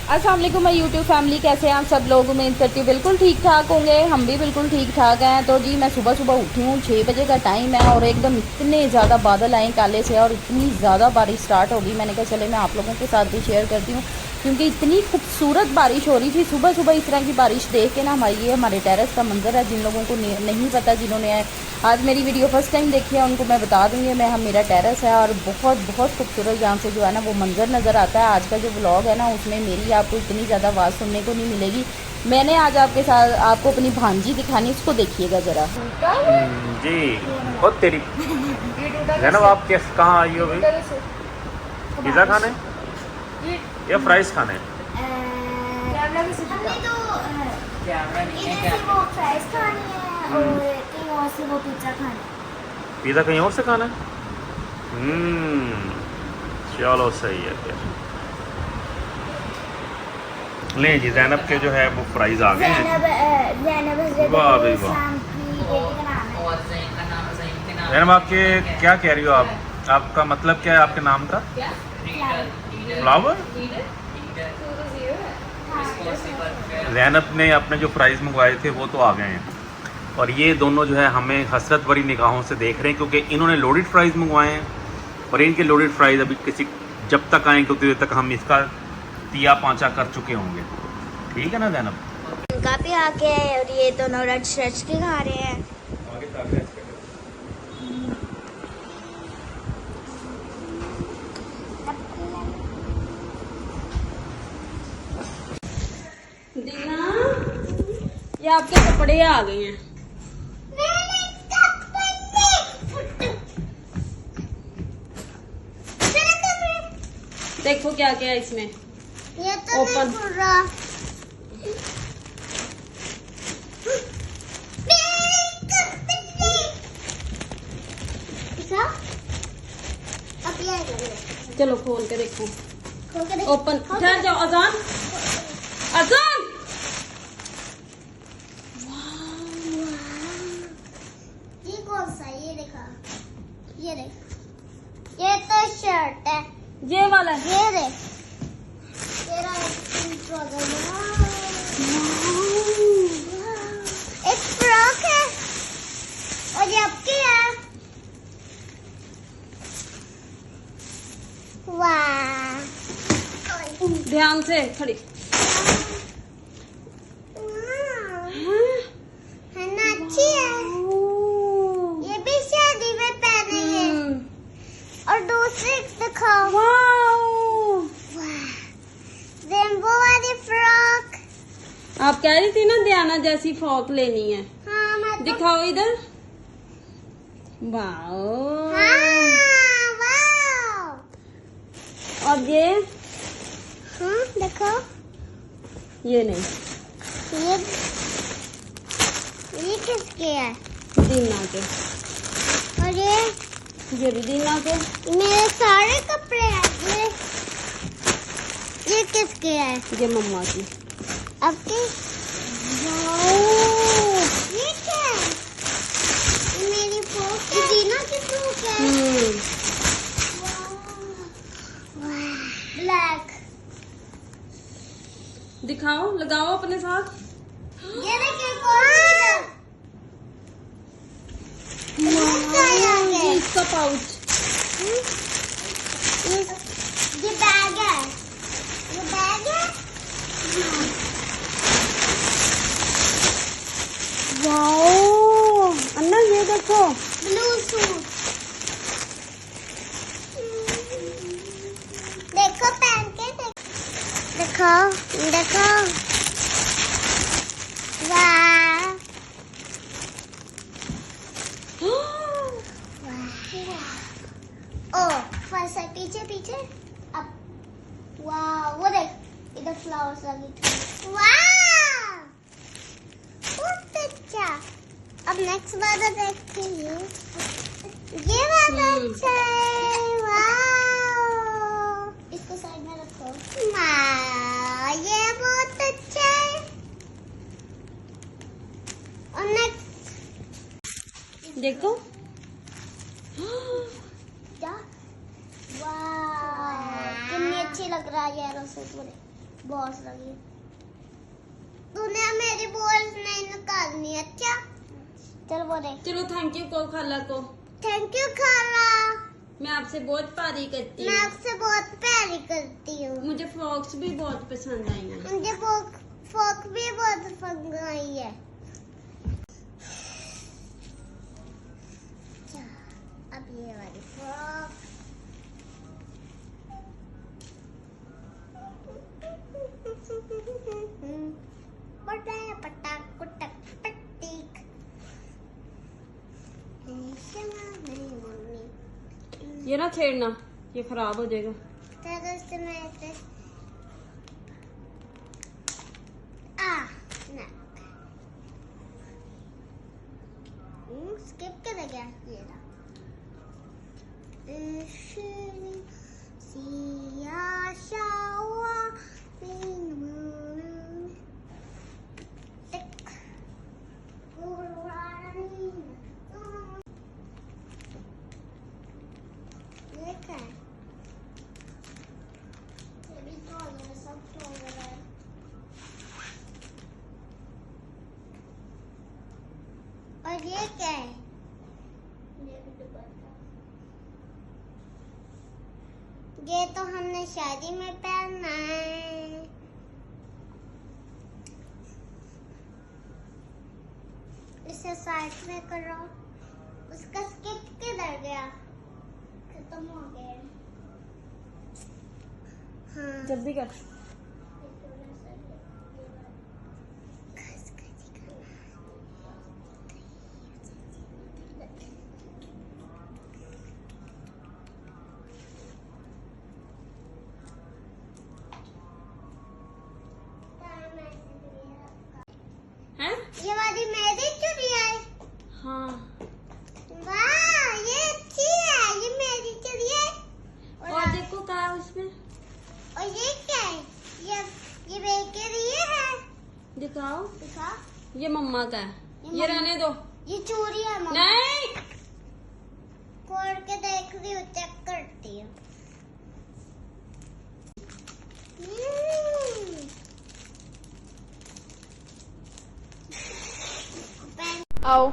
अस्सलाम वालेकुम my YouTube family, कैसे हैं आप सब लोग। उम्मीद करती हूँ बिल्कुल ठीक ठाक होंगे। हम भी बिल्कुल ठीक ठाक हैं। तो जी मैं सुबह सुबह उठी हूँ, 6 बजे का टाइम है और एकदम इतने ज़्यादा बादल आए काले से और इतनी ज़्यादा बारिश स्टार्ट होगी। मैंने कहा चले मैं आप लोगों के साथ भी शेयर करती हूँ, क्योंकि इतनी खूबसूरत बारिश हो रही थी सुबह सुबह। इस तरह की बारिश देख के ना ये हमारे टेरेस का मंजर है। जिन लोगों को नहीं पता, जिन्होंने आज मेरी वीडियो फर्स्ट टाइम देखी है, उनको मैं बता दूँगी मेरा टेरेस है और बहुत बहुत खूबसूरत यहाँ से जो है ना वो मंजर नज़र आता है। आज का जो व्लॉग है ना उसमें मेरी आपको इतनी ज़्यादा आवाज़ सुनने को नहीं मिलेगी। मैंने आज आपके साथ आपको अपनी भांजी दिखानी, उसको देखिएगा ज़रा। जी बहुत तेरी जनाब, आप कहाँ आई हो भाई? पिज़्ज़ा खाने या फ्राइज खाने? पिज़्ज़ा कहीं और से खाना है। चलो सही है फिर। ले जी, ज़ैनब के जो है वो फ्राइज आ गए हैं। वाह भाई वाह। ज़ैनब आपके क्या कह रही हो आप? आपका मतलब क्या है आपके नाम का? फ्लावर। ज़ैनब ने अपने जो फ्राइज़ मंगवाए थे वो तो आ गए हैं और ये दोनों जो है हमें हसरत भरी निगाहों से देख रहे हैं, क्योंकि इन्होंने लोडेड फ्राइज़ मंगवाए हैं और इनके लोडेड फ्राइज़ अभी किसी जब तक आएंगे उतनी देर तक हम इसका तिया पांचा कर चुके होंगे। ठीक है ना ज़ैनब? उनका भी आके है और ये दोनों रच रच के खा रहे हैं। दीना, ये आपके कपड़े आ गए हैं। देखो क्या क्या है इसमें। ये तो ओपन। चलो खोल के देखो। ओपन। ठहर जाओ। अजान अजान। ये कौन सा? ये देखा, ये देख, ये तो शर्ट है। ये वाला है। ये देख, तेरा एक फ्रॉक है और ये आपकी है। वाह, ध्यान से खड़ी। है ना, अच्छी है। ये भी शादी में पहनेंगे। और दूसरी दिखाओ। रेनबो वाली फ्रॉक। आप कह रही थी ना दियाना जैसी फ्रॉक लेनी है। हाँ, मैं तो... दिखाओ इधर। वाओ। हाँ, वाओ। और ये? हाँ, देखो। ये नहीं, ये किसके है? दीना के। और ये भी दीना के। मेरे सारे कपड़े हैं। ये किसके है? ये मम्मा की। आपके? ये क्या है? ये मेरी फ्रॉक है। दीना की फ्रॉक है। ब्लैक। दिखाओ, लगाओ अपने साथ। ये देखिए कौन सी है? ये इसका पाउच। ये बैग है। ये बैग है। वाओ अन्ना, ये देखो। Blue suit. देखो पहन के देखो, देखो। वाह, ओ फर्स्ट है पीछे पीछे। अब वाह, वो देख इधर फ्लावर्स लगी थी। वाह, बहुत अच्छा। अब नेक्स्ट वाला देखते हैं। ये वाला अच्छा है। वाह, इसको साइड में रखो। वाह, ये बहुत अच्छा है। और नेक्स्ट देखो। क्या? वाह, कितनी अच्छी लग रहा है ये सूट मुझे। बॉल्स लगी। तूने मेरी बॉल्स नहीं निकालनी। अच्छा चल वो देख। चलो थैंक यू को खाला को। थैंक यू खाला। मैं आपसे बहुत प्यारी करती मैं हूँ। आपसे बहुत प्यारी करती हूँ। मुझे फ्रॉक्स भी बहुत पसंद आई हैं। मुझे फोक भी बहुत पसंद आई है। अब ये वाली फ्रॉक। पटा कुटक पट्टीक। मेरी मम्मी ये ना छेड़ना, ये खराब हो जाएगा। स्किप कर गया ये रहा। और ये क्या है? ये तो हमने शादी में पहनना है। इसे साइड में करो। उसका स्किप किधर गया? खत्म हो गया। हाँ जल्दी कर। हैं? ये वाली मेरी चुड़िया है। हाँ। वाह ये अच्छी है। ये मेरी चुड़िया है। और देखो क्या है उसमें। और ये क्या है? ये बेके लिए है। दिखाओ। दिखा। ये मम्मा का है। ये ये मम्मा- रहने दो। ये चूड़ी है मम्मा। नहीं। खोल के देख रही हूँ, चेक करती हूँ। आओ।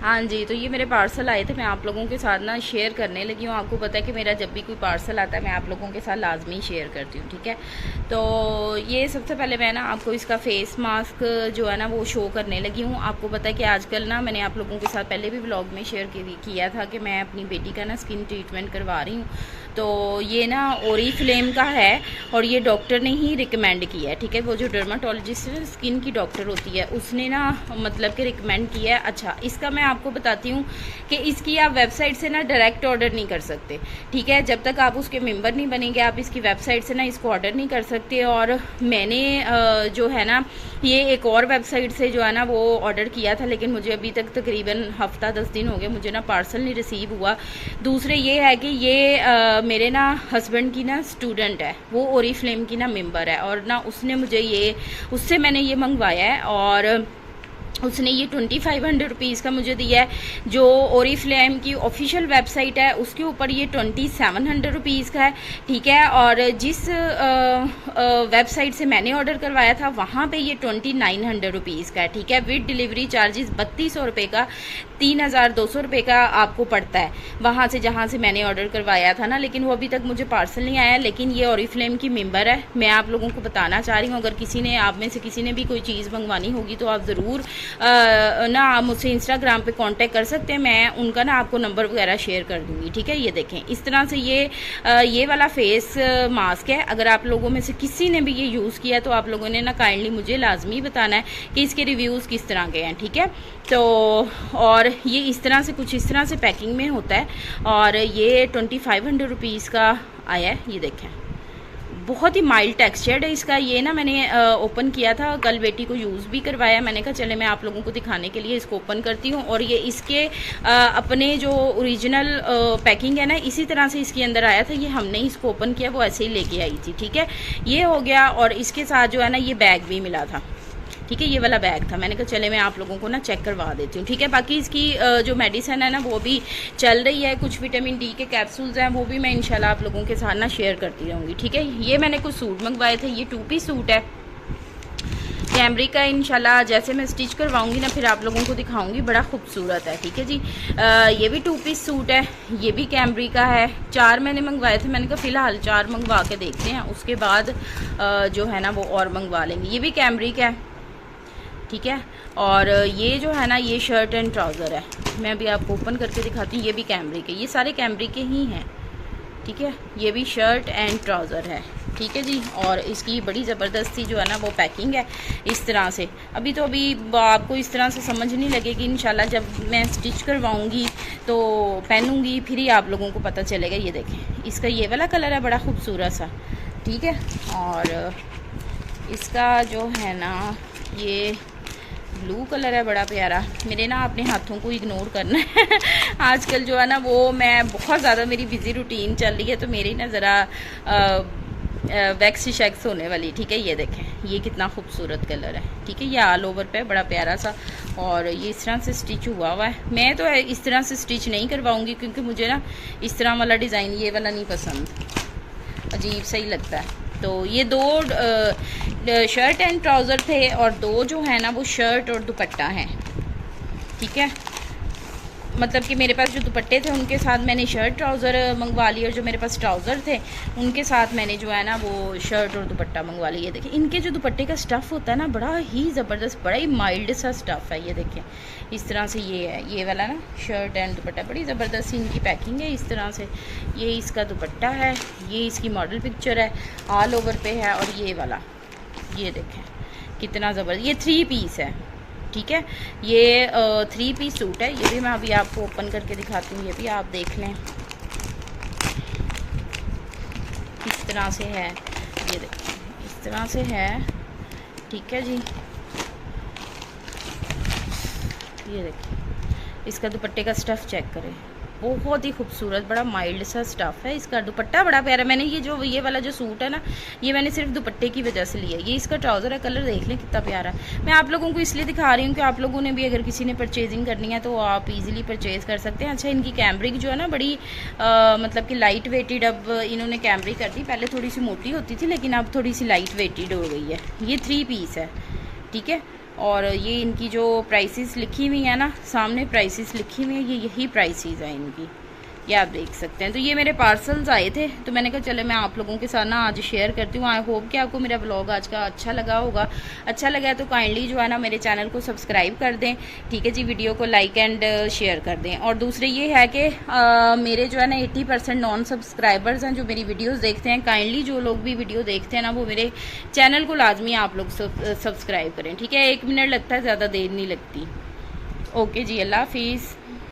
हाँ जी, तो ये मेरे पार्सल आए थे, मैं आप लोगों के साथ ना शेयर करने लगी हूँ। आपको पता है कि मेरा जब भी कोई पार्सल आता है मैं आप लोगों के साथ लाजमी शेयर करती हूँ, ठीक है। तो ये सबसे पहले मैं ना आपको इसका फेस मास्क जो है ना वो शो करने लगी हूँ। आपको पता है कि आजकल ना मैंने आप लोगों के साथ पहले भी व्लॉग में शेयर किया था कि मैं अपनी बेटी का ना स्किन ट्रीटमेंट करवा रही हूँ। तो ये ना ओरीफ्लेम का है और ये डॉक्टर ने ही रिकमेंड किया है, ठीक है। वो जो डर्माटोलॉजिस्ट है, स्किन की डॉक्टर होती है, उसने ना मतलब कि रिकमेंड किया है। अच्छा, इसका मैं आपको बताती हूँ कि इसकी आप वेबसाइट से ना डायरेक्ट ऑर्डर नहीं कर सकते, ठीक है। जब तक आप उसके मेंबर नहीं बनेंगे आप इसकी वेबसाइट से ना इसको ऑर्डर नहीं कर सकते। और मैंने जो है ना ये एक और वेबसाइट से जो है ना वो ऑर्डर किया था, लेकिन मुझे अभी तक तकरीबन हफ्ता 10 दिन हो गए, मुझे ना पार्सल नहीं रिसीव हुआ। दूसरे ये है कि ये मेरे ना हस्बैंड की ना स्टूडेंट है, वो ओरीफ्लेम की ना मेंबर है और ना उसने मुझे ये उससे मैंने ये मंगवाया है और उसने ये 2500 रुपीज़ का मुझे दिया है। जो ओरीफ्लेम की ऑफिशियल वेबसाइट है उसके ऊपर ये 2700 रुपीज़ का है, ठीक है। और जिस वेबसाइट से मैंने ऑर्डर करवाया था वहाँ पे ये 2900 रुपीज़ का है, ठीक है। विद डिलीवरी चार्जेस 3200 रुपये का, 3200 रुपये का आपको पड़ता है वहाँ से जहाँ से मैंने ऑर्डर करवाया था ना। लेकिन वो अभी तक मुझे पार्सल नहीं आया, लेकिन ये ओरीफ्लेम की मेंबर है। मैं आप लोगों को बताना चाह रही हूँ, अगर किसी ने आप में से किसी ने भी कोई चीज़ मंगवानी होगी तो आप ज़रूर ना आप मुझसे इंस्टाग्राम पे कांटेक्ट कर सकते हैं, मैं उनका ना आपको नंबर वगैरह शेयर कर दूंगी, ठीक है। ये देखें इस तरह से ये वाला फेस मास्क है। अगर आप लोगों में से किसी ने भी ये यूज़ किया तो आप लोगों ने ना काइंडली मुझे लाजमी बताना है कि इसके रिव्यूज़ किस तरह के हैं, ठीक है। तो और ये इस तरह से कुछ इस तरह से पैकिंग में होता है और ये 2500 रुपीज़ का आया है। ये देखें बहुत ही माइल्ड टेक्सचर्ड है इसका। ये ना मैंने ओपन किया था, कल बेटी को यूज़ भी करवाया। मैंने कहा चले मैं आप लोगों को दिखाने के लिए इसको ओपन करती हूँ। और ये इसके अपने जो ओरिजिनल पैकिंग है ना इसी तरह से इसके अंदर आया था। ये हमने इसको ओपन किया, वो ऐसे ही लेके आई थी, ठीक है। ये हो गया और इसके साथ जो है ना ये बैग भी मिला था, ठीक है। ये वाला बैग था, मैंने कहा चले मैं आप लोगों को ना चेक करवा देती हूँ, ठीक है। बाकी इसकी जो मेडिसिन है ना वो भी चल रही है, कुछ विटामिन डी के कैप्सूल्स हैं वो भी मैं इंशाल्लाह आप लोगों के साथ ना शेयर करती रहूँगी, ठीक है। ये मैंने कुछ सूट मंगवाए थे, ये 2 पीस सूट है कैमरिक का। इंशाल्लाह जैसे मैं स्टिच करवाऊंगी ना फिर आप लोगों को दिखाऊंगी, बड़ा खूबसूरत है, ठीक है जी। ये भी 2 पीस सूट है, ये भी कैमरिक का है। 4 मैंने मंगवाए थे, मैंने कहा फ़िलहाल 4 मंगवा के देखते हैं, उसके बाद जो है ना वो और मंगवा लेंगे। ये भी कैमरिक है, ठीक है। और ये जो है ना ये शर्ट एंड ट्राउज़र है, मैं अभी आपको ओपन करके दिखाती हूँ। ये भी कैमरिक है, ये सारे कैमरिक के ही हैं, ठीक है। ये भी शर्ट एंड ट्राउज़र है, ठीक है जी। और इसकी बड़ी ज़बरदस्ती जो है ना वो पैकिंग है इस तरह से। अभी आपको इस तरह से समझ नहीं लगेगी, इंशाल्लाह जब मैं स्टिच करवाऊंगी तो पहनूंगी फिर ही आप लोगों को पता चलेगा। ये देखें, इसका ये वाला कलर है बड़ा खूबसूरत सा, ठीक है। और इसका जो है ना ये ब्लू कलर है बड़ा प्यारा। मेरे ना अपने हाथों को इग्नोर करना है आजकल जो है ना वो मैं बहुत ज़्यादा मेरी बिज़ी रूटीन चल रही है, तो मेरी ना ज़रा वैक्स शैक्स होने वाली, ठीक है। ये देखें, ये कितना खूबसूरत कलर है, ठीक है। ये ऑल ओवर पे बड़ा प्यारा सा, और ये इस तरह से स्टिच हुआ हुआ है। मैं तो इस तरह से स्टिच नहीं करवाऊँगी क्योंकि मुझे ना इस तरह वाला डिज़ाइन ये वाला नहीं पसंद, अजीब सा ही लगता है। तो ये 2 शर्ट एंड ट्राउज़र थे और 2 जो है ना वो शर्ट और दुपट्टा हैं, ठीक है। मतलब कि मेरे पास जो दुपट्टे थे उनके साथ मैंने शर्ट ट्राउज़र मंगवा ली, और जो मेरे पास ट्राउज़र थे उनके साथ मैंने जो है ना वो शर्ट और दुपट्टा मंगवा लिया। ये देखिए, इनके जो दुपट्टे का स्टफ़ होता है ना बड़ा ही ज़बरदस्त, बड़ा ही माइल्ड सा स्टफ़ है। ये देखिए इस तरह से ये है, ये वाला ना शर्ट एंड दुपट्टा, बड़ी ज़बरदस्त इनकी पैकिंग है इस तरह से। ये इसका दुपट्टा है, ये इसकी मॉडल पिक्चर है, ऑल ओवर पे है। और ये वाला ये देखें कितना ज़बरदस्त, ये 3 पीस है, ठीक है। ये 3 पीस सूट है, ये भी मैं अभी आपको ओपन करके दिखाती हूँ, ये भी आप देख लें किस तरह से है। ये देखिए इस तरह से है, ठीक है जी। ये देखिए इसका दुपट्टे का स्टफ़ चेक करें, बहुत ही खूबसूरत, बड़ा माइल्ड सा स्टफ़ है। इसका दुपट्टा बड़ा प्यारा। मैंने ये वाला जो सूट है ना ये मैंने सिर्फ दुपट्टे की वजह से लिया है। ये इसका ट्राउज़र है, कलर देख लें कितना प्यारा है। मैं आप लोगों को इसलिए दिखा रही हूँ कि आप लोगों ने भी अगर किसी ने परचेजिंग करनी है तो आप इजीली परचेज़ कर सकते हैं। अच्छा, इनकी कैमरिक जो है ना बड़ी मतलब कि लाइट वेटेड अब इन्होंने कैमरिक कर दी। पहले थोड़ी सी मोटी होती थी लेकिन अब थोड़ी सी लाइट वेटेड हो गई है। ये 3 पीस है, ठीक है। और ये इनकी जो प्राइसेस लिखी हुई है ना, सामने प्राइसेस लिखी हुई है, ये यही प्राइसेस है इनकी, ये आप देख सकते हैं। तो ये मेरे पार्सल्स आए थे तो मैंने कहा चले मैं आप लोगों के साथ ना आज शेयर करती हूँ। आई होप कि आपको मेरा व्लॉग आज का अच्छा लगा होगा। अच्छा लगा तो काइंडली जो है ना मेरे चैनल को सब्सक्राइब कर दें, ठीक है जी। वीडियो को लाइक एंड शेयर कर दें। और दूसरे ये है कि मेरे जो है ना 80% नॉन सब्सक्राइबर्स हैं जो मेरी वीडियोज़ देखते हैं। काइंडली जो लोग भी वीडियो देखते हैं ना वो मेरे चैनल को लाजमी आप लोग सब्सक्राइब करें, ठीक है। 1 मिनट लगता है, ज़्यादा देर नहीं लगती। ओके जी, अल्लाह हाफिज़।